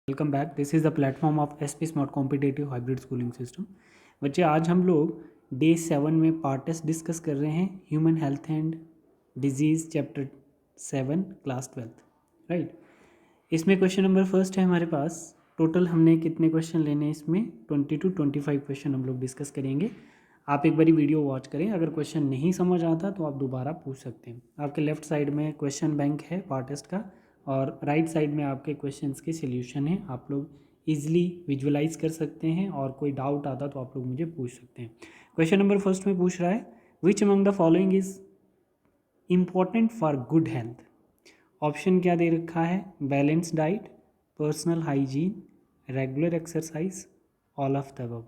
Welcome back. This is the platform of SP smart competitive hybrid schooling system. बच्चे, आज हम लोग day 7 में पार्ट टेस्ट डिस्कस कर रहे हैं, human health and disease chapter 7 class 12, right. इसमें क्वेश्चन नंबर फर्स्ट है हमारे पास। टोटल हमने कितने क्वेश्चन लेने हैं इसमें? 20 to 25 क्वेश्चन हम लोग डिस्कस करेंगे। आप एक बारी वीडियो वॉच करें, अगर क्वेश्चन नहीं समझ आता तो आप दोबारा पूछ सकते हैं। आपके लेफ्ट साइड में क्वेश्चन बैंक है पार्ट टेस्ट का, और राइट साइड में आपके क्वेश्चंस के सॉल्यूशन हैं। आप लोग इजीली विजुअलाइज कर सकते हैं, और कोई डाउट आता तो आप लोग मुझे पूछ सकते हैं। क्वेश्चन नंबर फर्स्ट में पूछ रहा है, which among the following is important for good health. Option क्या दे रखा है? Balance diet, personal hygiene, regular exercise, all of the above.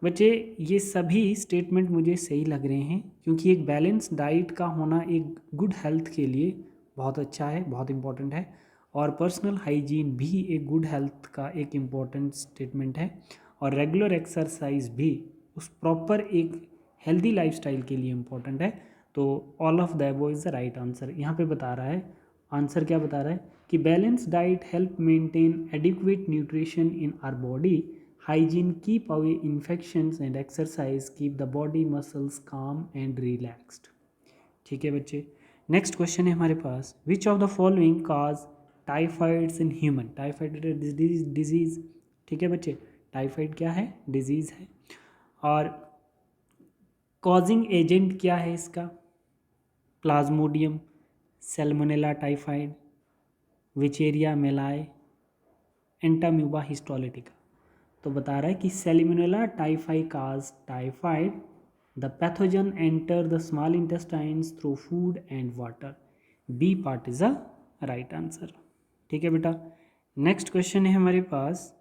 बच्चे, ये सभी स्टेटमेंट मुझे सही लग रहे हैं, क्योंकि एक बैलेंस डाइट का होना एक गुड हेल्थ के लिए बहुत अच्छा है, बहुत इंपॉर्टेंट है। और पर्सनल हाइजीन भी एक गुड हेल्थ का एक इम्पॉर्टेंट स्टेटमेंट है। और रेगुलर एक्सरसाइज भी उस प्रॉपर एक हेल्दी लाइफस्टाइल के लिए इम्पॉर्टेंट है। तो all of the above is the right answer. यहाँ पे बता रहा है, आंसर क्या बता रहा है कि balance diet help maintain adequate nutrition in our body, hygiene keep away infections, and exercise keep the body muscles calm and relaxed। ठीक है बच्चे, नेक्स्ट क्वेश्चन है हमारे पास, which of the following cause typhoids in human. Typhoid disease, ठीक है बच्चे, typhoid क्या है? डिजीज है। और कॉजिंग एजेंट क्या है इसका? Plasmodium, salmonella typhoid, wuchereria malayi, entamoeba histolytica. तो बता रहा है कि salmonella typhi cause typhoid, the pathogen enter the small intestines through food and water. B part is the right answer. ठीक है बेटा, नेक्स्ट क्वेश्चन है हमारे पास,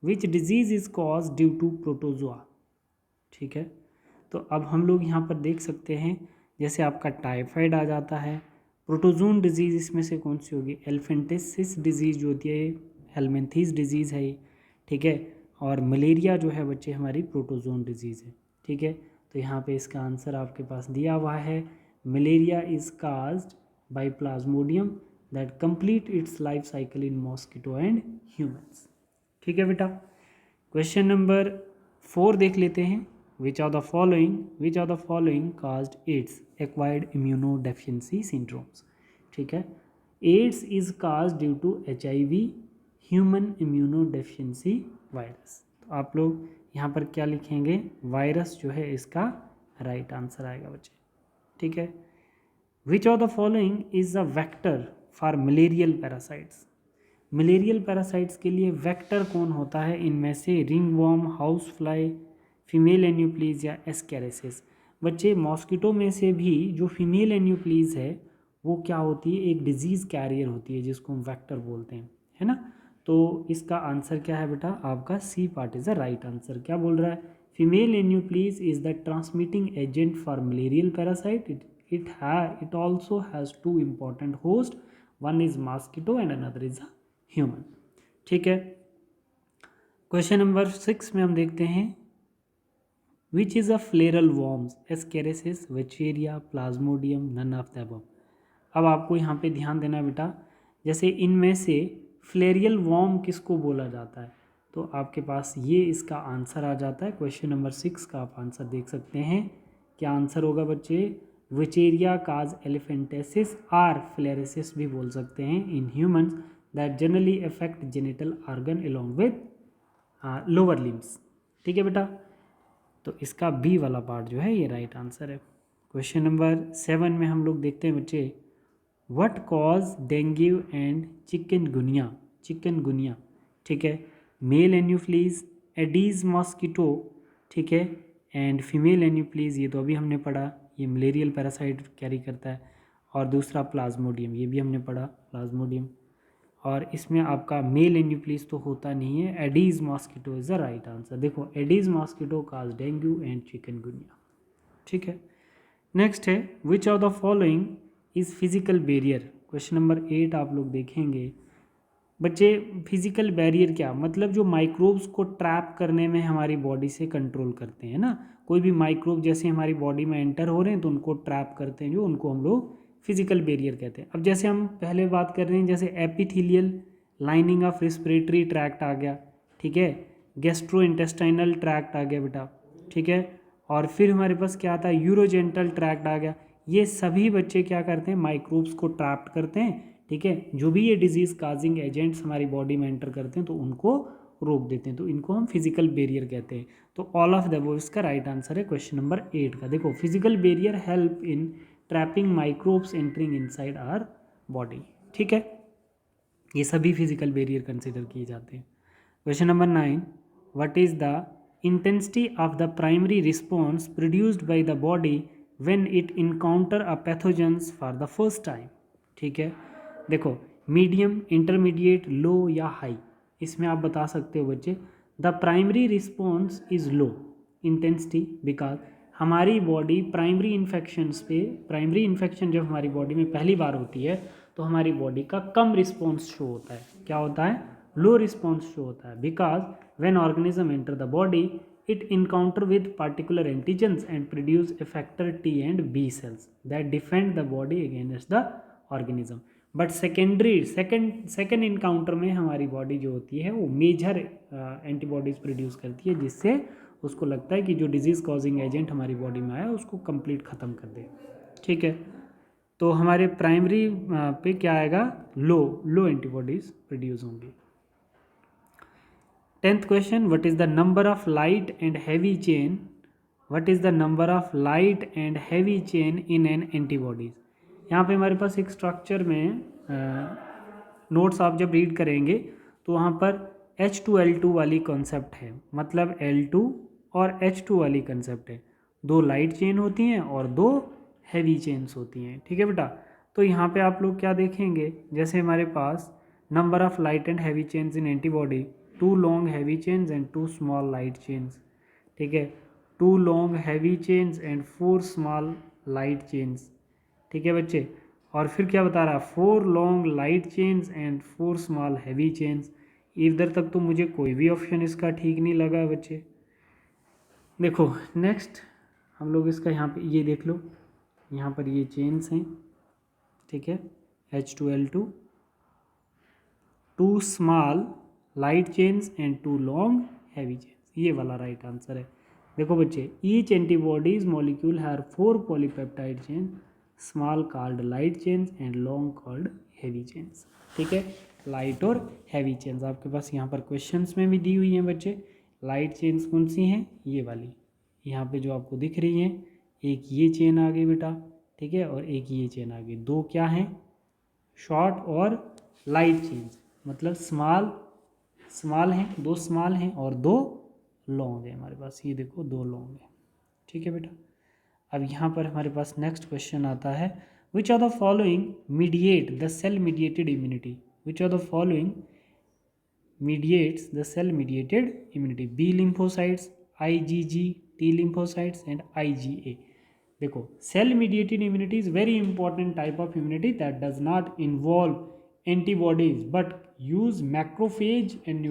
which disease is cause due to protozoa. ठीक है, तो अब हम लोग यहाँ पर देख सकते हैं, जैसे आपका टाइफाइड आ जाता है, प्रोटोजोन डिजीज़ इसमें से कौन सी होगी? एल्फेंटेसिस डिजीज़ जो होती है, हेलमिंथीस डिजीज़ है ये, ठीक है। और मलेरिया जो है बच्चे हमारी प्रोटोजोन डिजीज़ है, ठीक है। तो यहाँ पे इसका आंसर आपके पास दिया हुआ है, malaria is caused by Plasmodium that complete it's life cycle in mosquito and humans. ठीक है बेटा, क्वेश्चन नंबर 4 देख लेते हैं, which of the following caused AIDS, acquired immunodeficiency syndromes। ठीक है, AIDS is caused due to HIV, human immunodeficiency virus। तो आप लोग यहाँ पर क्या लिखेंगे? वायरस जो है इसका राइट आंसर आएगा बच्चे। ठीक है, which of the following is a vector for malarial parasites. Malarial parasites के लिए वेक्टर कौन होता है इनमें से? रिंगवॉर्म, हाउस फ्लाई, फीमेल एन्यूप्लीज या एस्केरेसिस। बच्चे, मॉस्किटो में से भी जो फीमेल एन्यूप्लीज है वो क्या होती है? एक डिजीज़ कैरियर होती है जिसको हम वेक्टर बोलते हैं, है ना। तो इसका आंसर क्या है बेटा? आपका C part is the right answer. क्या बोल रहा है? Female anopheles is the transmitting agent for malarial parasite. It also has two important host, one is mosquito and another is a human. ठीक है, क्वेश्चन नंबर 6 में हम देखते हैं, which is a filarial worms, ascariasis, wuchereria, plasmodium, none of the above. अब आपको यहाँ पे ध्यान देना बेटा, जैसे इनमें से फ्लेरियल वॉर्म किसको बोला जाता है, तो आपके पास ये इसका आंसर आ जाता है। क्वेश्चन नंबर 6 का आप आंसर देख सकते हैं, क्या आंसर होगा बच्चे? विचेरिया काज एलिफेंटेसिस, आर फ्लेरेसिस भी बोल सकते हैं, in humans that generally affect genital organ along with lower limbs. ठीक है बेटा, तो इसका बी वाला पार्ट जो है ये राइट आंसर है। क्वेश्चन नंबर 7 में हम लोग देखते हैं बच्चे, what cause dengue and chikungunya. ठीक है, मेल एन्यूफ्लीज, एडीज मॉस्किटो, ठीक है, एंड फीमेल एन्यूफ्लीज, ये तो अभी हमने पढ़ा, ये मलेरियल पैरासाइट कैरी करता है। और दूसरा प्लाज्मोडियम, ये भी हमने पढ़ा, प्लाज्मोडियम। और इसमें आपका मेल एन्यूप्लीज तो होता नहीं है, aedes mosquito is the right answer. देखो, aedes mosquito cause dengue and chikungunya. ठीक है, नेक्स्ट है, which of the following is physical barrier. Question number 8 आप लोग देखेंगे बच्चे, फिजिकल बैरियर क्या मतलब? जो माइक्रोब्स को ट्रैप करने में हमारी बॉडी से कंट्रोल करते हैं ना, कोई भी माइक्रोब जैसे हमारी बॉडी में एंटर हो रहे हैं तो उनको ट्रैप करते हैं, जो उनको हम लोग फिजिकल बैरियर कहते हैं। अब जैसे हम पहले बात कर रहे हैं, जैसे epithelial lining of respiratory tract आ गया, ठीक है, गैस्ट्रो इंटेस्टाइनल ट्रैक्ट आ गया बेटा, ठीक है, और फिर हमारे पास क्या आता है, यूरोजेंटल ट्रैक्ट आ गया। ये सभी बच्चे क्या करते हैं, माइक्रोब्स को ट्रैप्ट करते हैं, ठीक है, जो भी ये डिजीज काजिंग एजेंट्स हमारी बॉडी में एंटर करते हैं तो उनको रोक देते हैं, तो इनको हम फिजिकल बैरियर कहते हैं। तो ऑल ऑफ द अबव इसका राइट आंसर है क्वेश्चन नंबर 8 का। देखो, physical barrier help in trapping microbes entering inside our body, ठीक है, ये सभी फिजिकल बैरियर कंसिडर किए जाते हैं। Question number 9, what is the intensity of the primary response produced by the body when it encounter a pathogens for the first time, ठीक है। देखो, मीडियम, इंटरमीडिएट, लो या हाई, इसमें आप बता सकते हो बच्चे। The primary response is low intensity because हमारी बॉडी प्राइमरी इन्फेक्शंस पे, प्राइमरी इन्फेक्शन जब हमारी बॉडी में पहली बार होती है तो हमारी बॉडी का कम रिस्पॉन्स शो होता है। क्या होता है, लो रिस्पॉन्स शो होता है, because when organism enter the body it encounter with particular antigens and produce effector T and B cells that defend the body against the organism. But second encounter में हमारी body जो होती है वो major antibodies produce करती है, जिससे उसको लगता है कि जो डिजीज़ कॉजिंग एजेंट हमारी बॉडी में आया उसको कंप्लीट ख़त्म कर दे, ठीक है। तो हमारे प्राइमरी पे क्या आएगा, लो एंटीबॉडीज़ प्रोड्यूस होंगी। 10th question, what is the number of light and heavy chain, what is the number of light and heavy chain in an antibodies. यहाँ पे हमारे पास एक स्ट्रक्चर में नोट्स आप जब रीड करेंगे तो वहाँ पर H2L2 वाली कॉन्सेप्ट है, मतलब L2 और H2 वाली कंसेप्ट है। 2 लाइट चेन होती हैं और 2 हैवी चेन्स होती हैं, ठीक है बेटा। तो यहाँ पे आप लोग क्या देखेंगे, जैसे हमारे पास number of light and heavy chains in antibody, 2 long heavy chains and 2 small light chains, ठीक है, 2 long heavy chains and 4 small light chains, ठीक है बच्चे। और फिर क्या बता रहा है, 4 long light chains and 4 small heavy chains. इधर तक तो मुझे कोई भी ऑप्शन इसका ठीक नहीं लगा बच्चे। देखो नेक्स्ट हम लोग इसका यहाँ पे ये देख लो, यहाँ पर ये चेन्स हैं, ठीक है, H2L2, 2 small light chains and 2 long heavy chains, ये वाला राइट आंसर है। देखो बच्चे, each antibodies molecule have 4 polypeptide chain, small called light chains and long called heavy chains, ठीक है, लाइट और हैवी चेन्स आपके पास यहाँ पर क्वेश्चंस में भी दी हुई हैं बच्चे। लाइट चेन्स कौन सी हैं, ये वाली यहाँ पे जो आपको दिख रही हैं, एक ये चेन आ गई बेटा, ठीक है, और एक ये चेन आ गई। 2 क्या हैं, शॉर्ट और लाइट चेन्स, मतलब स्मॉल हैं, 2 स्मॉल हैं और 2 लॉन्ग हैं हमारे पास, ये देखो 2 लॉन्ग हैं, ठीक है बेटा। अब यहाँ पर हमारे पास नेक्स्ट क्वेश्चन आता है, which are the following mediate the cell mediated immunity, which are the following mediates the cell mediated immunity, B lymphocytes, IgG, T lymphocytes and IgA। देखो, cell mediated immunity is very important type of immunity that does not involve antibodies but use macrophage and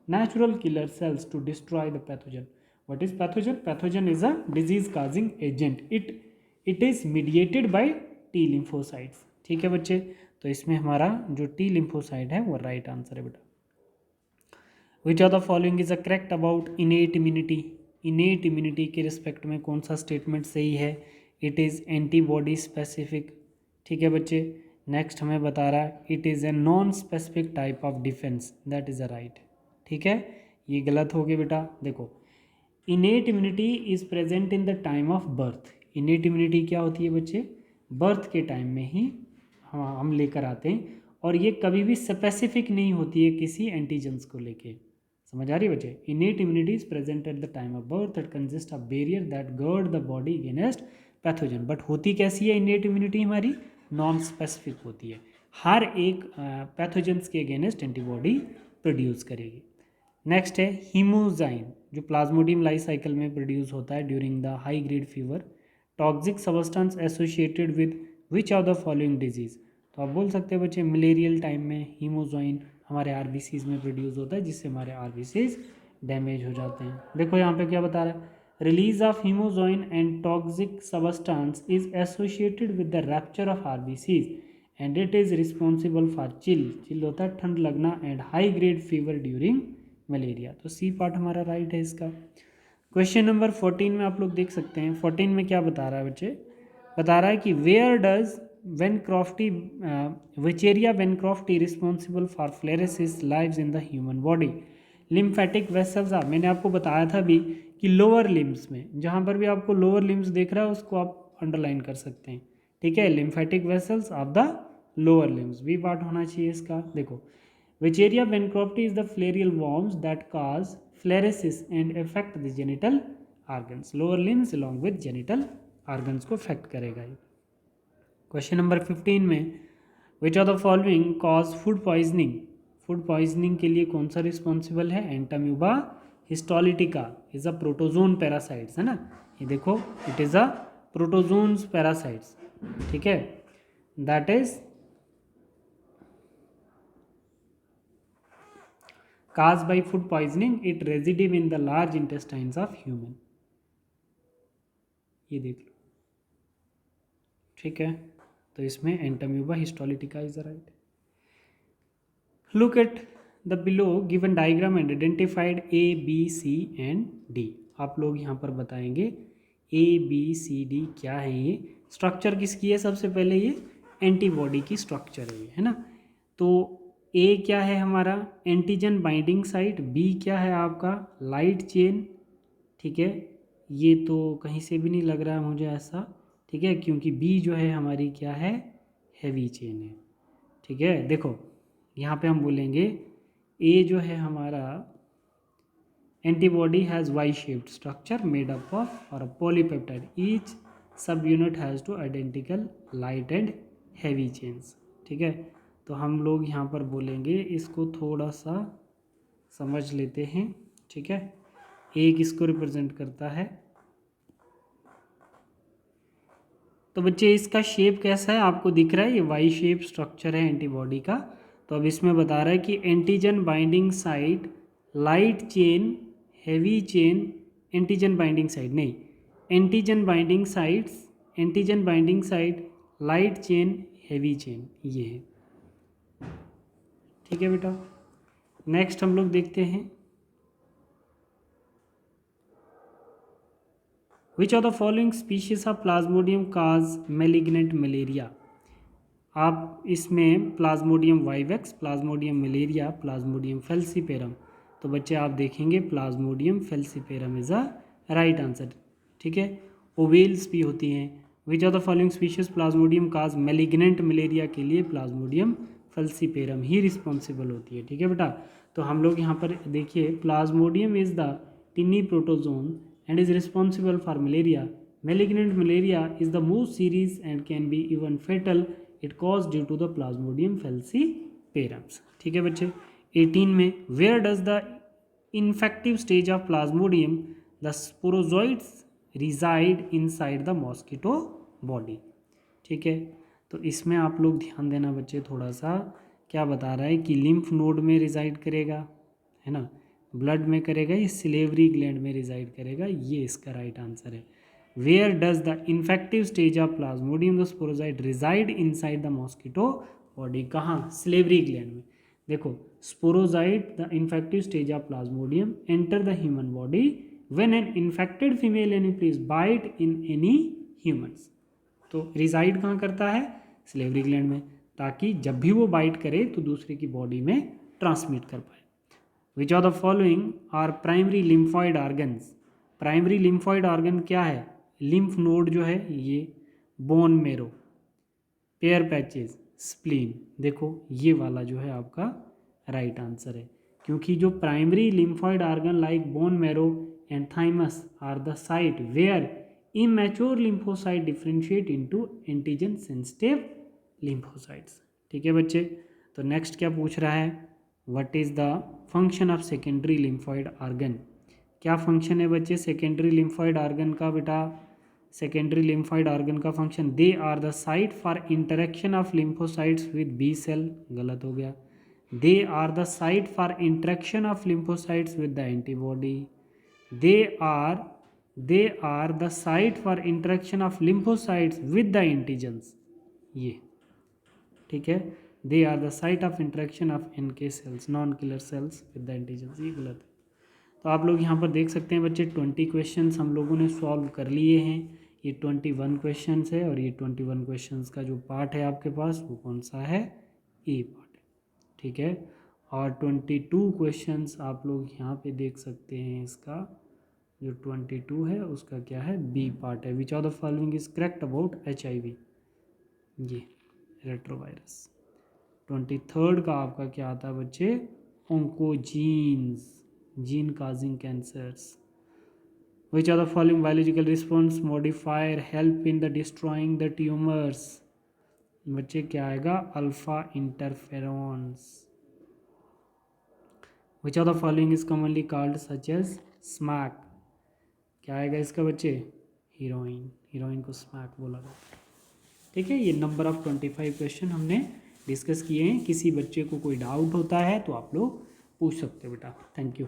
natural killer cells to destroy the pathogen. What is pathogen? Pathogen is a disease causing agent. It is mediated by T lymphocytes, ठीक है बच्चे। तो इसमें हमारा जो T lymphocyte है वो right answer है बेटा। Which of the following is a correct about innate immunity? innate immunity के रिस्पेक्ट में कौन सा स्टेटमेंट सही है? It is antibody specific, ठीक है बच्चे। नेक्स्ट हमें बता रहा है it is a non specific type of defense, that is a right, ठीक है, ये गलत हो गया बेटा। देखो, innate immunity is present in the time of birth. Innate immunity क्या होती है बच्चे, बर्थ के टाइम में ही हम लेकर आते हैं, और ये कभी भी स्पेसिफिक नहीं होती है किसी एंटीजेंस को लेके, समझ आ रही है बच्चे। Innate immunity is present at the time of birth, it consist of barrier that guard the body against pathogen. But होती कैसी है इनेट इम्यूनिटी हमारी, नॉन स्पेसिफिक होती है, हर एक पैथोजेंस के अगेंस्ट एंटीबॉडी प्रोड्यूस करेगी। नेक्स्ट है हीमोजाइन, जो प्लाज्मोडियम लाइफ साइकिल में प्रोड्यूस होता है during the high grade fever. Toxic substance associated with which of the following disease. तो आप बोल सकते हैं बच्चे, मलेरियल टाइम में हीमोजाइन हमारे आरबीसीज में प्रोड्यूस होता है, जिससे हमारे आरबीसीज डैमेज हो जाते हैं। देखो यहाँ पे क्या बता रहा है, release of hemozoin and toxic substance is associated with the rupture of RBCs and it is responsible for chill होता है ठंड लगना and high grade fever during malaria। तो सी पार्ट हमारा राइट है इसका। क्वेश्चन नंबर 14 में आप लोग देख सकते हैं 14 में क्या बता रहा है बच्चे, बता रहा है कि where does bancrofti wuchereria bancrofti responsible for filariasis lives in the human body. Lymphatic vessels मैंने आपको बताया था भी कि लोअर लिम्स में, जहाँ पर भी आपको लोअर लिम्स देख रहा है उसको आप अंडरलाइन कर सकते हैं, ठीक है। Lymphatic vessels of the lower limbs B part होना चाहिए इसका। देखो wuchereria bancrofti is the filarial worms that cause filariasis and affect the genital organs, lower limbs along with genital organs को अफेक्ट करेगा ये। क्वेश्चन नंबर 15 में which are the following cause food poisoning, food poisoning के लिए कौन सा responsible है, entamoeba histolytica is a protozoan parasites, है ना, ये देखो it is a protozoans parasites, ठीक है, that is caused by food poisoning, it residue in the large intestines of human, ये देख लो, ठीक है। तो इसमें entamoeba histolytica is the right. Look at the below given diagram and identified A B C and D. आप लोग यहाँ पर बताएंगे ए बी सी डी क्या है, ये स्ट्रक्चर किसकी है, सबसे पहले ये एंटीबॉडी की स्ट्रक्चर है ना। तो ए क्या है हमारा एंटीजन बाइंडिंग साइट, बी क्या है आपका लाइट चेन, ठीक है, ये तो कहीं से भी नहीं लग रहा है मुझे ऐसा, ठीक है, क्योंकि बी जो है हमारी क्या है हैवी चेन है, ठीक है। देखो यहाँ पे हम बोलेंगे ए जो है हमारा antibody has Y shaped structure made up of और polypeptide, each subunit has two identical light and heavy chains, ठीक है। तो हम लोग यहाँ पर बोलेंगे इसको थोड़ा सा समझ लेते हैं, ठीक है। ए किसको रिप्रेजेंट करता है, तो बच्चे इसका शेप कैसा है आपको दिख रहा है, ये वाई शेप स्ट्रक्चर है एंटीबॉडी का। तो अब इसमें बता रहा है कि antigen binding site light chain heavy chain, antigen binding site नहीं, antigen binding sites, antigen binding site light chain heavy chain, ये है, ठीक है बेटा। नेक्स्ट हम लोग देखते हैं विच of the following species of Plasmodium cause malignant malaria. आप इसमें Plasmodium vivax, Plasmodium malaria, Plasmodium falciparum, तो बच्चे आप देखेंगे Plasmodium falciparum is a right answer, ठीक है। ओवेल्स भी होती हैं। विच of the following species Plasmodium cause malignant malaria के लिए प्लाज्मोडियम फेल्सीपेरम ही रिस्पॉन्सिबल होती है, ठीक है बेटा। तो हम लोग यहाँ पर देखिए Plasmodium is the टिनी protozoan and is responsible for malaria. Malignant malaria is the most serious and can be even fatal. It caused due to the Plasmodium falciparams. ठीक है बच्चे। 18 में where does the infective stage of Plasmodium the sporozoites reside inside the mosquito body, ठीक है। तो इसमें आप लोग ध्यान देना बच्चे थोड़ा सा, क्या बता रहा है कि लिम्फ नोड में रिजाइड करेगा, है ना, ब्लड में करेगा, ये सिलेवरी ग्लैंड में रिजाइड करेगा, ये इसका राइट आंसर है। Where does the infective stage of plasmodium the sporozoite reside inside the mosquito body, कहाँ सिलेवरी ग्लैंड में। देखो sporozoite the infective stage of plasmodium enter the human body when an infected female anopheles bite in any humans, तो reside कहाँ करता है salivary gland में, ताकि जब भी वो बाइट करे तो दूसरे की बॉडी में ट्रांसमिट कर पाए। Which of the following are primary lymphoid organs, primary lymphoid organ क्या है, लिम्फ नोड जो है ये bone marrow, pair patches, spleen, देखो ये वाला जो है आपका राइट आंसर है, क्योंकि जो primary lymphoid organ like bone marrow and thymus are the site where immature lymphocyte differentiate into antigen sensitive lymphocytes, ठीक है बच्चे। तो नेक्स्ट क्या पूछ रहा है, what is the function of secondary lymphoid organ, क्या फंक्शन है बच्चे सेकेंडरी लिम्फॉइड ऑर्गन का बेटा, सेकेंडरी लिम्फॉइड ऑर्गन का function they are the site for interaction of lymphocytes with B cell, गलत हो गया, they are the site for interaction of lymphocytes with the antibody, they are they are the site for interaction of lymphocytes with the antigens, ये ठीक है, they are the site of interaction of NK cells non killer cells with the antigens, ये गलत है। तो आप लोग यहाँ पर देख सकते हैं बच्चे 20 क्वेश्चंस हम लोगों ने सॉल्व कर लिए हैं। ये 21 क्वेश्चंस है और ये 21 क्वेश्चंस का जो पार्ट है आपके पास वो कौन सा है, ए पार्ट है, ठीक है। और 22 क्वेश्चंस आप लोग यहाँ पे देख सकते हैं, इसका जो 22 है उसका क्या है, बी पार्ट है। Which of the following is correct about HIV, ye retrovirus. 23rd का आपका क्या आता है बच्चे, ओंकोजीन्स, जीन काजिंग कैंसर्स। विच आर द फॉलोइंग बायोलॉजिकल रिस्पॉन्स मॉडिफायर हेल्प इन द डिस्ट्रॉइंग द ट्यूमर्स, बच्चे क्या आएगा, अल्फा इंटरफेरॉन्स। विच आर द फॉलोइंग इज कॉमनली कॉल्ड सच एज स्मैक, क्या आएगा इसका बच्चे, हीरोइन, हीरोइन को स्मैक बोला जाता है, ठीक है। ये नंबर ऑफ 25 क्वेश्चन हमने डिस्कस किए हैं। किसी बच्चे को कोई डाउट होता है तो आप लोग पूछ सकते हो बेटा। Thank you.